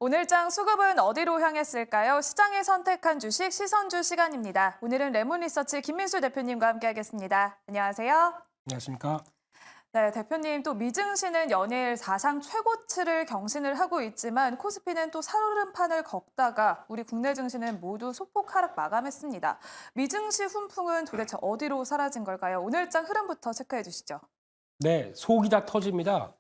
오늘장 수급은 어디로 향했을까요? 시장이 선택한 주식 시선주 시간입니다. 오늘은 레몬리서치 김민수 대표님과 함께하겠습니다. 안녕하세요. 안녕하십니까? 네, 대표님 또 미증시는 연일 사상 최고치를 경신을 하고 있지만 코스피는 또 살얼음판을 걷다가 우리 국내 증시는 모두 소폭 하락 마감했습니다. 미증시 훈풍은 도대체 어디로 사라진 걸까요? 오늘장 흐름부터 체크해 주시죠. 네, 속이 다 터집니다.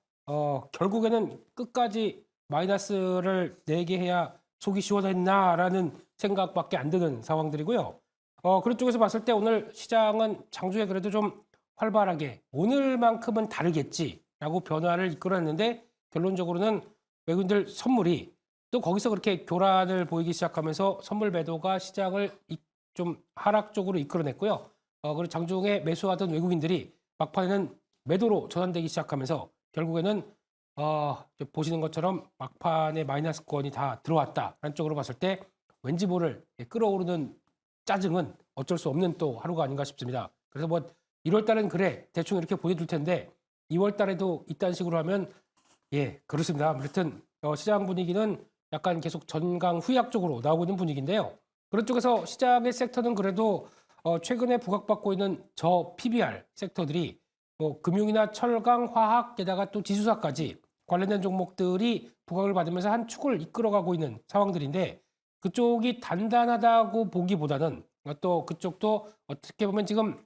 결국에는 끝까지 마이너스를 내게 해야 속이 시원했나라는 생각밖에 안 드는 상황들이고요. 그런 쪽에서 봤을 때 오늘 시장은 장중에 그래도 좀 활발하게 오늘만큼은 다르겠지라고 변화를 이끌어냈는데 결론적으로는 외국인들 선물이 또 거기서 그렇게 교란을 보이기 시작하면서 선물 매도가 시장을 좀 하락 쪽으로 이끌어냈고요. 그리고 장중에 매수하던 외국인들이 막판에는 매도로 전환되기 시작하면서 결국에는 보시는 것처럼 막판에 마이너스권이 다 들어왔다라는 쪽으로 봤을 때 왠지 모를 끌어오르는 짜증은 어쩔 수 없는 또 하루가 아닌가 싶습니다. 그래서 뭐 1월 달은 그래 대충 이렇게 보여줄 텐데 2월 달에도 이딴 식으로 하면 그렇습니다. 아무튼 시장 분위기는 약간 계속 전강 후약 쪽으로 나오고 있는 분위기인데요. 그런 쪽에서 시장의 섹터는 그래도 최근에 부각받고 있는 저 PBR 섹터들이 뭐 금융이나 철강, 화학, 게다가 또 지수사까지 관련된 종목들이 부각을 받으면서 한 축을 이끌어가고 있는 상황들인데 그쪽이 단단하다고 보기보다는 또 그쪽도 어떻게 보면 지금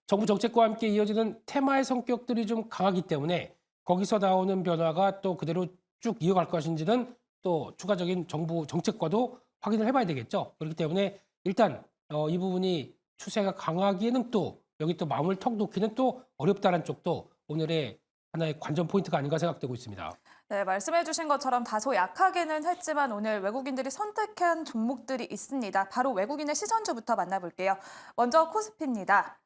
정부 정책과 함께 이어지는 테마의 성격들이 좀 강하기 때문에 거기서 나오는 변화가 또 그대로 쭉 이어갈 것인지는 또 추가적인 정부 정책과도 확인을 해봐야 되겠죠. 그렇기 때문에 일단 이 부분이 추세가 강하기에는 또 여기 또 마음을 턱 놓기는 또 어렵다는 쪽도 오늘의 하나의 관전 포인트가 아닌가 생각되고 있습니다. 네, 말씀해 주신 것처럼 다소 약하게는 했지만 오늘 외국인들이 선택한 종목들이 있습니다. 바로 외국인의 시선주부터 만나볼게요. 먼저 코스피입니다.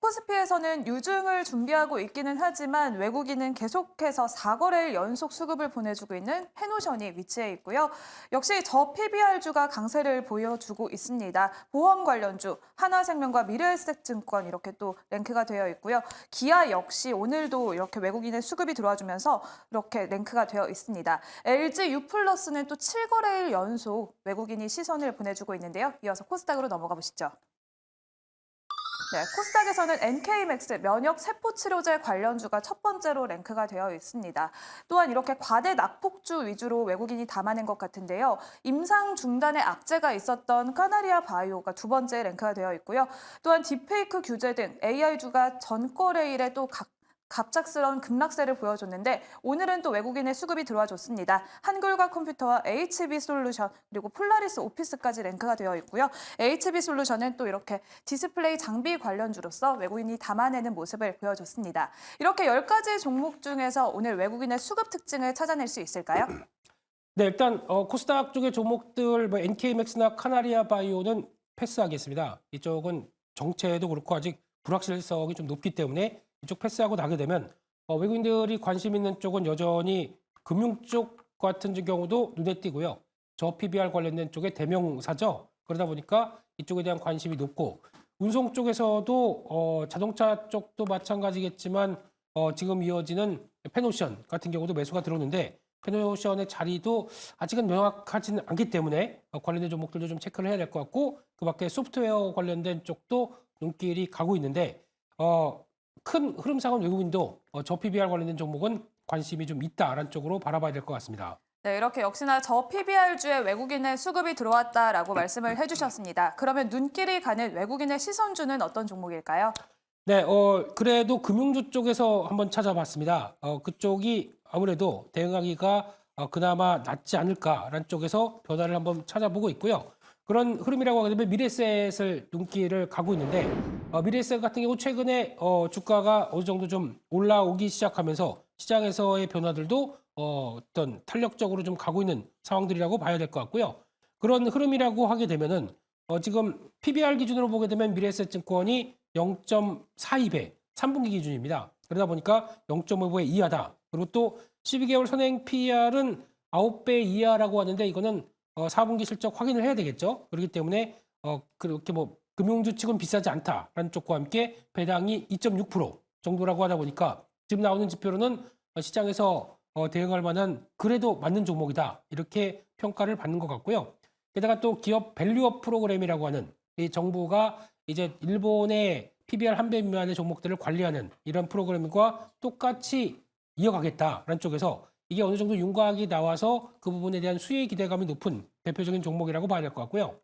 코스피에서는 유증을 준비하고 있기는 하지만 외국인은 계속해서 4거래일 연속 수급을 보내주고 있는 페노션이 위치해 있고요. 역시 저 PBR주가 강세를 보여주고 있습니다. 보험 관련주, 하나생명과 미래에셋증권 이렇게 또 랭크가 되어 있고요. 기아 역시 오늘도 이렇게 외국인의 수급이 들어와주면서 이렇게 랭크가 되어 있습니다. LG U+는 또 7거래일 연속 외국인이 시선을 보내주고 있는데요. 이어서 코스닥으로 넘어가 보시죠. 네, 코스닥에서는 NK맥스 면역 세포 치료제 관련주가 첫 번째로 랭크가 되어 있습니다. 또한 이렇게 과대 낙폭주 위주로 외국인이 담아낸 것 같은데요. 임상 중단의 악재가 있었던 카나리아 바이오가 두 번째 랭크가 되어 있고요. 또한 딥페이크 규제 등 AI주가 전거래일에 또 갑작스러운 급락세를 보여줬는데 오늘은 또 외국인의 수급이 들어와줬습니다. 한글과 컴퓨터와 HB솔루션 그리고 폴라리스 오피스까지 랭크가 되어 있고요. HB솔루션은 또 이렇게 디스플레이 장비 관련주로서 외국인이 담아내는 모습을 보여줬습니다. 이렇게 10가지 종목 중에서 오늘 외국인의 수급 특징을 찾아낼 수 있을까요? 네, 일단 코스닥 쪽의 종목들 뭐 NK맥스나 카나리아 바이오는 패스하겠습니다. 이쪽은 정체도 그렇고 아직 불확실성이 좀 높기 때문에 이쪽 패스하고 나게 되면 외국인들이 관심 있는 쪽은 여전히 금융 쪽 같은 경우도 눈에 띄고요. 저 PBR 관련된 쪽의 대명사죠. 그러다 보니까 이쪽에 대한 관심이 높고 운송 쪽에서도 자동차 쪽도 마찬가지겠지만 지금 이어지는 페노션 같은 경우도 매수가 들어오는데 페노션의 자리도 아직은 명확하지는 않기 때문에 관련된 종목들도 좀 체크를 해야 될 것 같고 그 밖에 소프트웨어 관련된 쪽도 눈길이 가고 있는데 큰 흐름상은 외국인도 저 PBR 관련된 종목은 관심이 좀 있다라는 쪽으로 바라봐야 될 것 같습니다. 네, 이렇게 역시나 저 PBR주에 외국인의 수급이 들어왔다라고 말씀을 해주셨습니다. 그러면 눈길이 가는 외국인의 시선주는 어떤 종목일까요? 네, 그래도 금융주 쪽에서 한번 찾아봤습니다. 그쪽이 아무래도 대응하기가 그나마 낫지 않을까라는 쪽에서 변화를 한번 찾아보고 있고요. 그런 흐름이라고 하게 되면 미래에셋을 눈길을 가고 있는데 미래에셋 같은 경우 최근에 주가가 어느 정도 좀 올라오기 시작하면서 시장에서의 변화들도 어떤 탄력적으로 좀 가고 있는 상황들이라고 봐야 될 것 같고요. 그런 흐름이라고 하게 되면은 지금 PBR 기준으로 보게 되면 미래에셋 증권이 0.42배 3분기 기준입니다. 그러다 보니까 0.5배 이하다. 그리고 또 12개월 선행 PER은 9배 이하라고 하는데 이거는 4분기 실적 확인을 해야 되겠죠. 그렇기 때문에 그렇게 뭐 금융주 측은 비싸지 않다라는 쪽과 함께 배당이 2.6% 정도라고 하다 보니까 지금 나오는 지표로는 시장에서 대응할 만한 그래도 맞는 종목이다. 이렇게 평가를 받는 것 같고요. 게다가 또 기업 밸류업 프로그램이라고 하는 이 정부가 이제 일본의 PBR 한 배 미만의 종목들을 관리하는 이런 프로그램과 똑같이 이어가겠다라는 쪽에서 이게 어느 정도 윤곽이 나와서 그 부분에 대한 수혜 기대감이 높은 대표적인 종목이라고 봐야 될 것 같고요.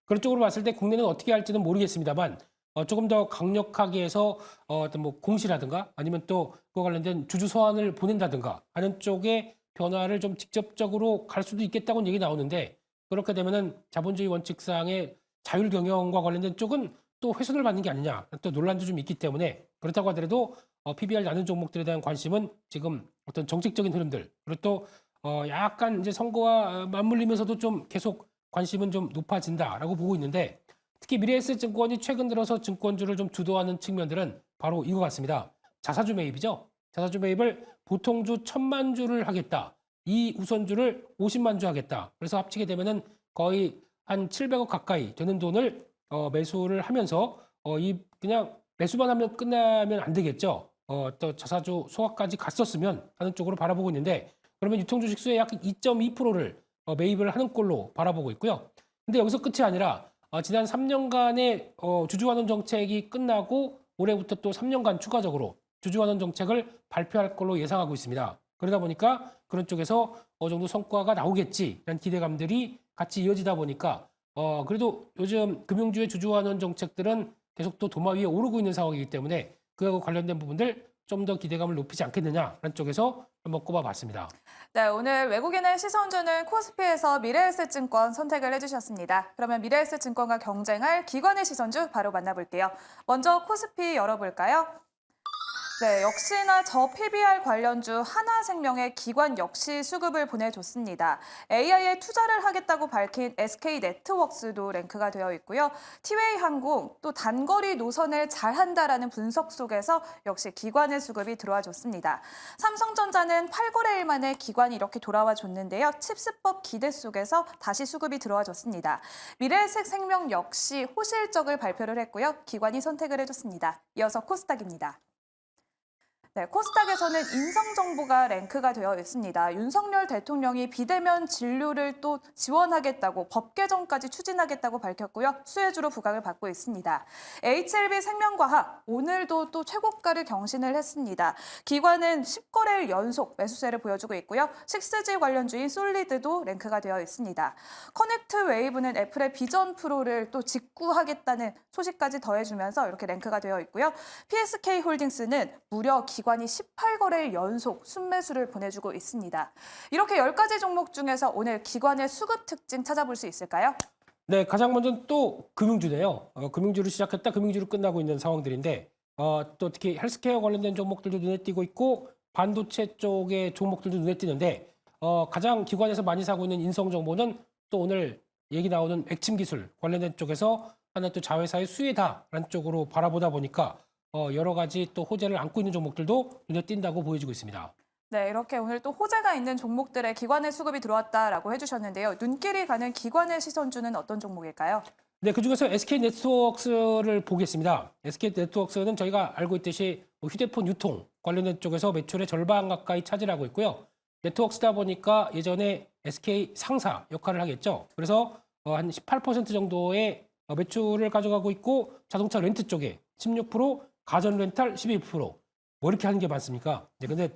그런 쪽으로 봤을 때 국내는 어떻게 할지는 모르겠습니다만 조금 더 강력하게 해서 어떤 뭐 공시라든가 아니면 또 그와 관련된 주주 소환을 보낸다든가 하는 쪽에 변화를 좀 직접적으로 갈 수도 있겠다고는 얘기 나오는데 그렇게 되면은 자본주의 원칙상의 자율 경영과 관련된 쪽은 또 훼손을 받는 게 아니냐 또 논란도 좀 있기 때문에 그렇다고 하더라도 PBR 나는 종목들에 대한 관심은 지금 어떤 정책적인 흐름들 그리고 또 약간 이제 선거와 맞물리면서도 좀 계속 관심은 좀 높아진다라고 보고 있는데 특히 미래에셋증권이 최근 들어서 증권주를 좀 주도하는 측면들은 바로 이거 같습니다. 자사주 매입이죠. 자사주 매입을 보통주 1,000만 주를 하겠다. 이 우선주를 50만 주 하겠다. 그래서 합치게 되면은 거의 한 700억 가까이 되는 돈을 매수를 하면서 이 그냥 매수만 하면 끝나면 안 되겠죠. 또 자사주 소각까지 갔었으면 하는 쪽으로 바라보고 있는데 그러면 유통주식 수의 약 2.2%를 매입을 하는 꼴로 바라보고 있고요. 근데 여기서 끝이 아니라 지난 3년간의 주주환원 정책이 끝나고 올해부터 또 3년간 추가적으로 주주환원 정책을 발표할 걸로 예상하고 있습니다. 그러다 보니까 그런 쪽에서 어느 정도 성과가 나오겠지라는 기대감들이 같이 이어지다 보니까 그래도 요즘 금융주의 주주환원 정책들은 계속 또 도마 위에 오르고 있는 상황이기 때문에 그하고 관련된 부분들 좀 더 기대감을 높이지 않겠느냐라는 쪽에서 한번 꼽아봤습니다. 네, 오늘 외국인의 시선주는 코스피에서 미래에셋증권 선택을 해주셨습니다. 그러면 미래에셋증권과 경쟁할 기관의 시선주 바로 만나볼게요. 먼저 코스피 열어볼까요? 네, 역시나 저 PBR 관련주 하나생명의 기관 역시 수급을 보내줬습니다. AI에 투자를 하겠다고 밝힌 SK네트워크스도 랭크가 되어 있고요. 티웨이 항공 또 단거리 노선을 잘한다라는 분석 속에서 역시 기관의 수급이 들어와 줬습니다. 삼성전자는 8거래일 만에 기관이 이렇게 돌아와 줬는데요. 칩스법 기대 속에서 다시 수급이 들어와 줬습니다. 미래에셋생명 역시 호실적을 발표를 했고요. 기관이 선택을 해줬습니다. 이어서 코스닥입니다. 네, 코스닥에서는 인성정보가 랭크가 되어 있습니다. 윤석열 대통령이 비대면 진료를 또 지원하겠다고 법 개정까지 추진하겠다고 밝혔고요. 수혜주로 부각을 받고 있습니다. HLB 생명과학 오늘도 또 최고가를 경신을 했습니다. 기관은 10거래일 연속 매수세를 보여주고 있고요. 6G 관련주인 솔리드도 랭크가 되어 있습니다. 커넥트 웨이브는 애플의 비전 프로를 또 직구하겠다는 소식까지 더해주면서 이렇게 랭크가 되어 있고요. PSK 홀딩스는 무려 기관이 18거래일 연속 순매수를 보내주고 있습니다. 이렇게 10가지 종목 중에서 오늘 기관의 수급 특징 찾아볼 수 있을까요? 네, 가장 먼저 또 금융주네요. 금융주로 시작했다 금융주로 끝나고 있는 상황들인데 또 특히 헬스케어 관련된 종목들도 눈에 띄고 있고 반도체 쪽의 종목들도 눈에 띄는데 가장 기관에서 많이 사고 있는 인성정보는 또 오늘 얘기 나오는 액침기술 관련된 쪽에서 하나 또 자회사의 수혜다라는 쪽으로 바라보다 보니까 여러 가지 또 호재를 안고 있는 종목들도 눈에 띈다고 보여지고 있습니다. 네, 이렇게 오늘 또 호재가 있는 종목들의 기관의 수급이 들어왔다라고 해주셨는데요. 눈길이 가는 기관의 시선주는 어떤 종목일까요? 네, 그중에서 SK네트워크스를 보겠습니다. SK네트워크스는 저희가 알고 있듯이 뭐 휴대폰 유통 관련된 쪽에서 매출의 절반 가까이 차지하고 있고요. 네트워크스다 보니까 예전에 SK 상사 역할을 하겠죠. 그래서 한 18% 정도의 매출을 가져가고 있고 자동차 렌트 쪽에 16%, 가전 렌탈 11%. 뭐 이렇게 하는 게 많습니까? 네, 근데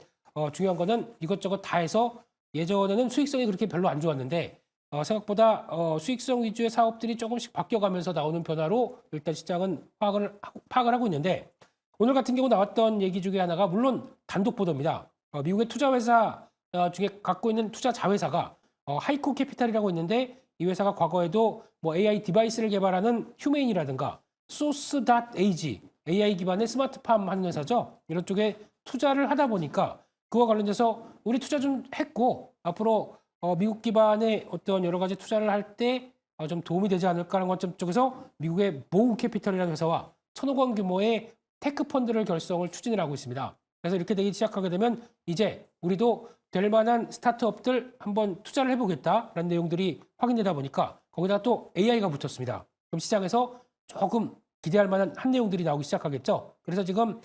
중요한 거는 이것저것 다 해서 예전에는 수익성이 그렇게 별로 안 좋았는데 생각보다 수익성 위주의 사업들이 조금씩 바뀌어가면서 나오는 변화로 일단 시장은 파악을 하고 있는데 오늘 같은 경우 나왔던 얘기 중에 하나가 물론 단독 보도입니다. 미국의 투자회사 중에 갖고 있는 투자 자회사가 하이코 캐피탈이라고 있는데 이 회사가 과거에도 뭐 AI 디바이스를 개발하는 휴메인이라든가 소스.ag AI 기반의 스마트팜 하는 회사죠. 이런 쪽에 투자를 하다 보니까 그와 관련돼서 우리 투자 좀 했고 앞으로 미국 기반의 어떤 여러 가지 투자를 할 때 좀 도움이 되지 않을까라는 관점 쪽에서 미국의 모우 캐피털이라는 회사와 1,000억 원 규모의 테크 펀드를 결성을 추진을 하고 있습니다. 그래서 이렇게 되기 시작하게 되면 이제 우리도 될 만한 스타트업들 한번 투자를 해보겠다라는 내용들이 확인되다 보니까 거기다가 또 AI가 붙었습니다. 그럼 시장에서 조금 기대할 만한 한 내용들이 나오기 시작하겠죠. 그래서 지금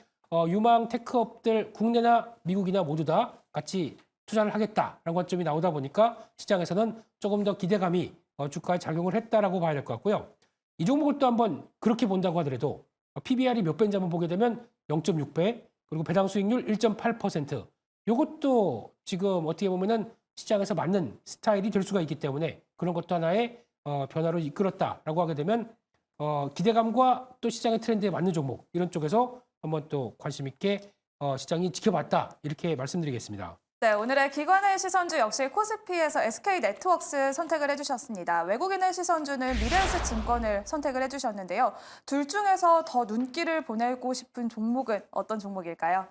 유망 테크업들 국내나 미국이나 모두 다 같이 투자를 하겠다라는 관점이 나오다 보니까 시장에서는 조금 더 기대감이 주가에 작용을 했다라고 봐야 될 것 같고요. 이 종목을 또 한번 그렇게 본다고 하더라도 PBR이 몇 배인지 한번 보게 되면 0.6배, 그리고 배당 수익률 1.8%. 이것도 지금 어떻게 보면은 시장에서 맞는 스타일이 될 수가 있기 때문에 그런 것도 하나의 변화로 이끌었다라고 하게 되면 기대감과 또 시장의 트렌드에 맞는 종목 이런 쪽에서 한번 또 관심 있게 시장이 지켜봤다 이렇게 말씀드리겠습니다. 네, 오늘의 기관의 시선주 역시 코스피에서 SK네트워크스 선택을 해주셨습니다. 외국인의 시선주는 미래에셋증권을 선택을 해주셨는데요. 둘 중에서 더 눈길을 보내고 싶은 종목은 어떤 종목일까요?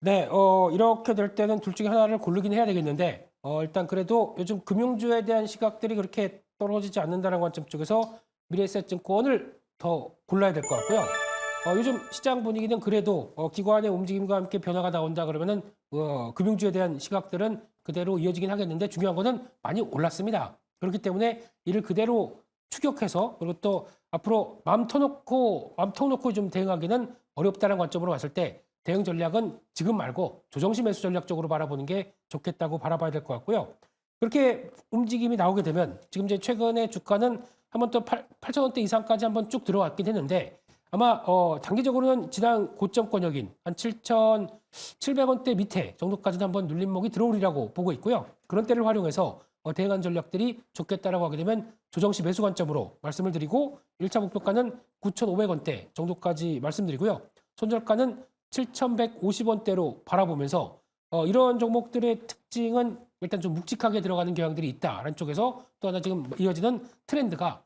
네, 이렇게 될 때는 둘 중에 하나를 고르긴 해야 되겠는데 일단 그래도 요즘 금융주에 대한 시각들이 그렇게 떨어지지 않는다는 관점 쪽에서 미래에셋증권을 더 골라야 될 것 같고요. 요즘 시장 분위기는 그래도 기관의 움직임과 함께 변화가 나온다 그러면은 금융주에 대한 시각들은 그대로 이어지긴 하겠는데 중요한 거는 많이 올랐습니다. 그렇기 때문에 이를 그대로 추격해서 그리고 또 앞으로 마음 터놓고 좀 대응하기는 어렵다는 관점으로 봤을 때 대응 전략은 지금 말고 조정시 매수 전략 적으로 바라보는 게 좋겠다고 바라봐야 될 것 같고요. 그렇게 움직임이 나오게 되면 지금 이제 최근에 주가는 한번 또 8,000원대 이상까지 한번 쭉 들어왔긴 했는데 아마 단기적으로는 지난 고점권역인 한 7,700원대 밑에 정도까지는 한번 눌림목이 들어오리라고 보고 있고요. 그런 때를 활용해서 대응한 전략들이 좋겠다라고 하게 되면 조정시 매수 관점으로 말씀을 드리고 1차 목표가는 9,500원대 정도까지 말씀드리고요. 손절가는 7,150원대로 바라보면서 이런 종목들의 특징은 일단 좀 묵직하게 들어가는 경향들이 있다라는 쪽에서 또 하나 지금 이어지는 트렌드가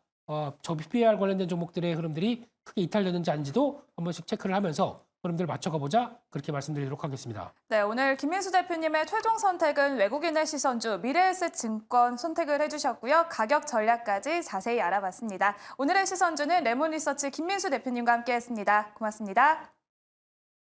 저 PBR 관련된 종목들의 흐름들이 크게 이탈되는지 아닌지도 한 번씩 체크를 하면서 흐름들을 맞춰가 보자 그렇게 말씀드리도록 하겠습니다. 네, 오늘 김민수 대표님의 최종 선택은 외국인의 시선주 미래에셋증권 선택을 해주셨고요. 가격 전략까지 자세히 알아봤습니다. 오늘의 시선주는 레몬리서치 김민수 대표님과 함께했습니다. 고맙습니다.